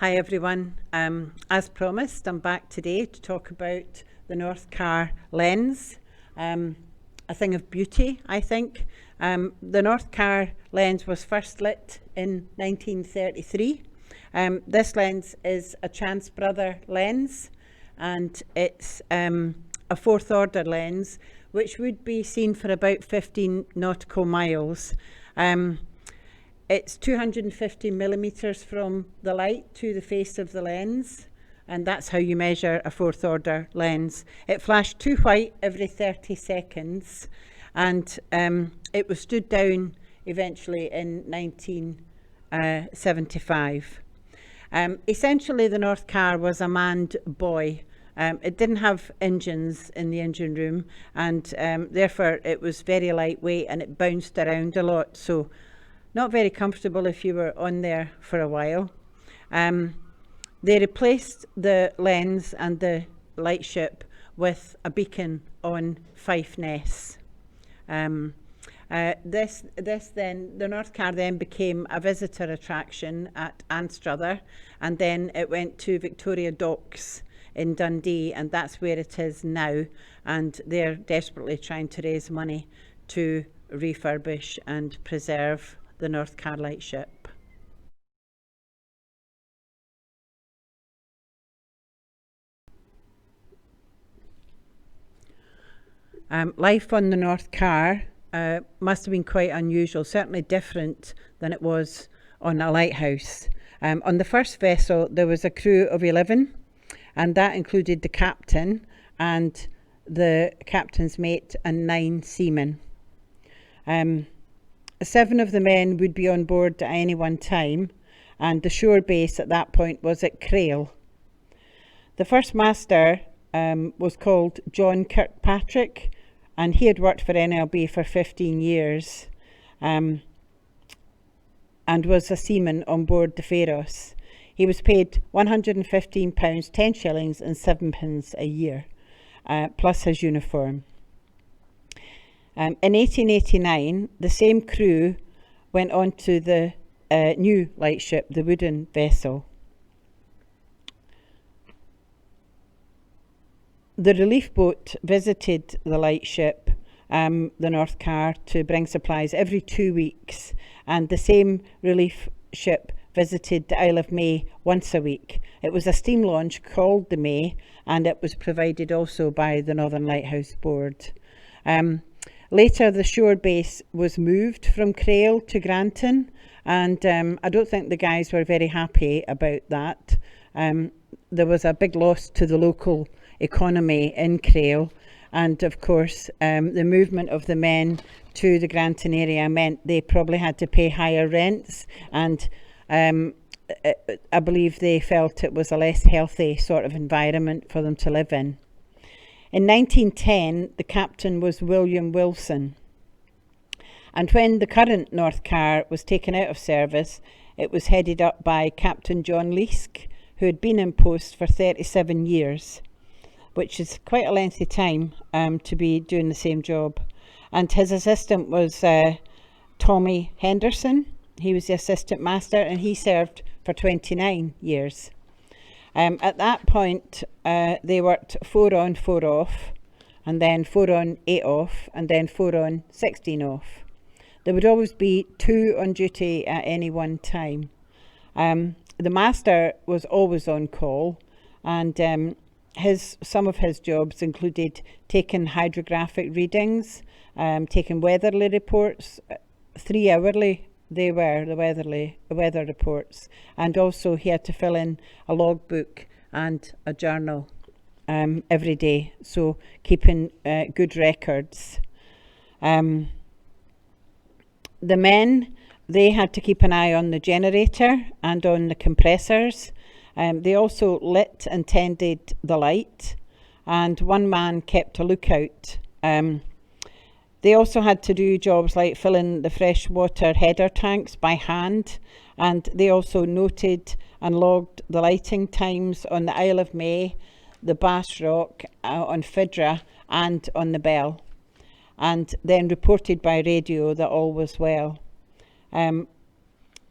Hi everyone. As promised, I'm back today to talk about the North Carr lens, a thing of beauty, I think. The North Carr lens was first lit in 1933. This lens is a Chance Brother lens, and it's a fourth order lens which would be seen for about 15 nautical miles. It's 250 millimetres from the light to the face of the lens, and that's how you measure a fourth order lens. It flashed too white every 30 seconds, and it was stood down eventually in 1975. Essentially, the North Carr was a manned buoy. It didn't have engines in the engine room, and therefore it was very lightweight and it bounced around a lot, so not very comfortable if you were on there for a while. They replaced the lens and the lightship with a beacon on Fife Ness. The North Carr then became a visitor attraction at Anstruther, and then it went to Victoria Docks in Dundee, and that's where it is now, and they're desperately trying to raise money to refurbish and preserve the North Carr lightship. Life on the North Carr must have been quite unusual, certainly different than it was on a lighthouse. On the first vessel there was a crew of 11, and that included the captain and the captain's mate and 9 seamen. 7 of the men would be on board at any one time, and the shore base at that point was at Crail. The first master was called John Kirkpatrick, and he had worked for NLB for 15 years and was a seaman on board the Pharos. He was paid £115, 10 shillings and 7 pence a year, plus his uniform. In 1889, the same crew went on to the new lightship, the wooden vessel. The relief boat visited the lightship, the North Carr, to bring supplies every 2 weeks, and the same relief ship visited the Isle of May once a week. It was a steam launch called the May, and it was provided also by the Northern Lighthouse Board. Later, the shore base was moved from Crail to Granton, and I don't think the guys were very happy about that. There was a big loss to the local economy in Crail, and of course the movement of the men to the Granton area meant they probably had to pay higher rents, and I believe they felt it was a less healthy sort of environment for them to live in. In 1910, the captain was William Wilson, and when the current North Carr was taken out of service, it was headed up by Captain John Leask, who had been in post for 37 years, which is quite a lengthy time to be doing the same job. And his assistant was Tommy Henderson. He was the assistant master, and he served for 29 years. At that point, they worked 4 on, 4 off, and then 4 on, 8 off, and then 4 on, 16 off. There would always be 2 on duty at any one time. The master was always on call, and some of his jobs included taking hydrographic readings, taking weatherly reports, 3 hourly. They were the weather reports, and also he had to fill in a logbook and a journal every day, so keeping good records. The men, they had to keep an eye on the generator and on the compressors. They also lit and tended the light, and one man kept a lookout. They also had to do jobs like filling the freshwater header tanks by hand, and they also noted and logged the lighting times on the Isle of May, the Bass Rock, on Fidra and on the Bell, and then reported by radio that all was well.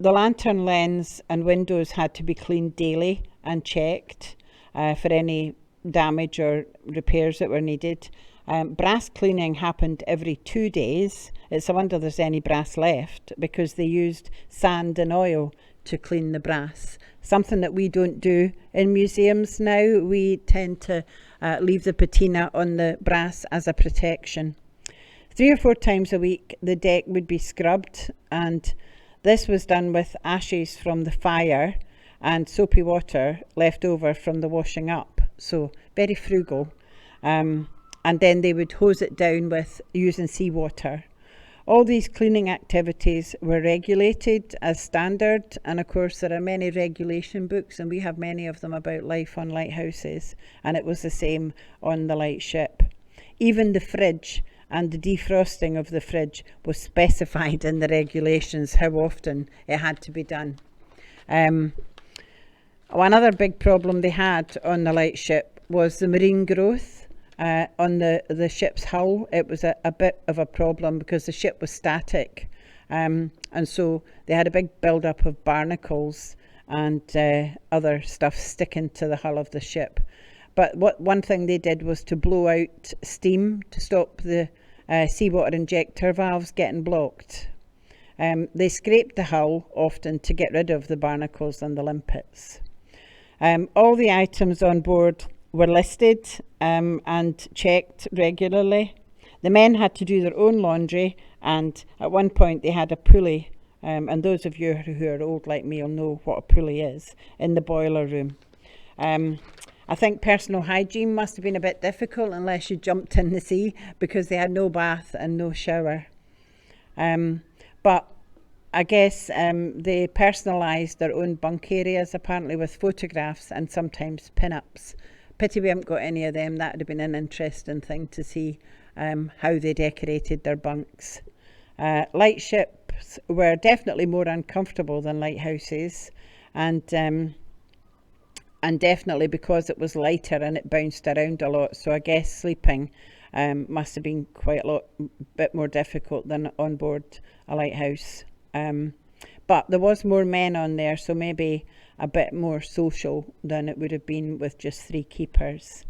The lantern lens and windows had to be cleaned daily and checked for any damage or repairs that were needed. Brass cleaning happened every 2 days. It's a wonder there's any brass left, because they used sand and oil to clean the brass. Something that we don't do in museums now. We tend to leave the patina on the brass as a protection. 3 or 4 times a week the deck would be scrubbed, and this was done with ashes from the fire and soapy water left over from the washing up, so very frugal. And then they would hose it down with using seawater. All these cleaning activities were regulated as standard, and of course there are many regulation books, and we have many of them about life on lighthouses, and it was the same on the lightship. Even the fridge and the defrosting of the fridge was specified in the regulations, how often it had to be done. One other big problem they had on the lightship was the marine growth on the ship's hull. It was a bit of a problem because the ship was static, and so they had a big build-up of barnacles and other stuff sticking to the hull of the ship. But one thing they did was to blow out steam to stop the seawater injector valves getting blocked. They scraped the hull often to get rid of the barnacles and the limpets. All the items on board were listed and checked regularly. The men had to do their own laundry, and at one point they had a pulley, and those of you who are old like me will know what a pulley is, in the boiler room. I think personal hygiene must have been a bit difficult unless you jumped in the sea, because they had no bath and no shower. But I guess they personalised their own bunk areas, apparently with photographs and sometimes pin-ups. Pity we haven't got any of them. That would have been an interesting thing to see, how they decorated their bunks. Lightships were definitely more uncomfortable than lighthouses, and definitely because it was lighter and it bounced around a lot. So I guess sleeping must have been quite a bit more difficult than on board a lighthouse. But there was more men on there, so maybe a bit more social than it would have been with just 3 keepers.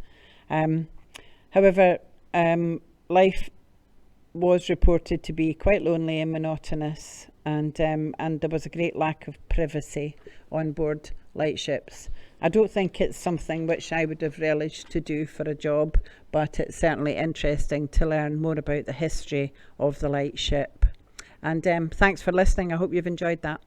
However, life was reported to be quite lonely and monotonous, and there was a great lack of privacy on board lightships. I don't think it's something which I would have relished to do for a job, but it's certainly interesting to learn more about the history of the lightship. And thanks for listening. I hope you've enjoyed that.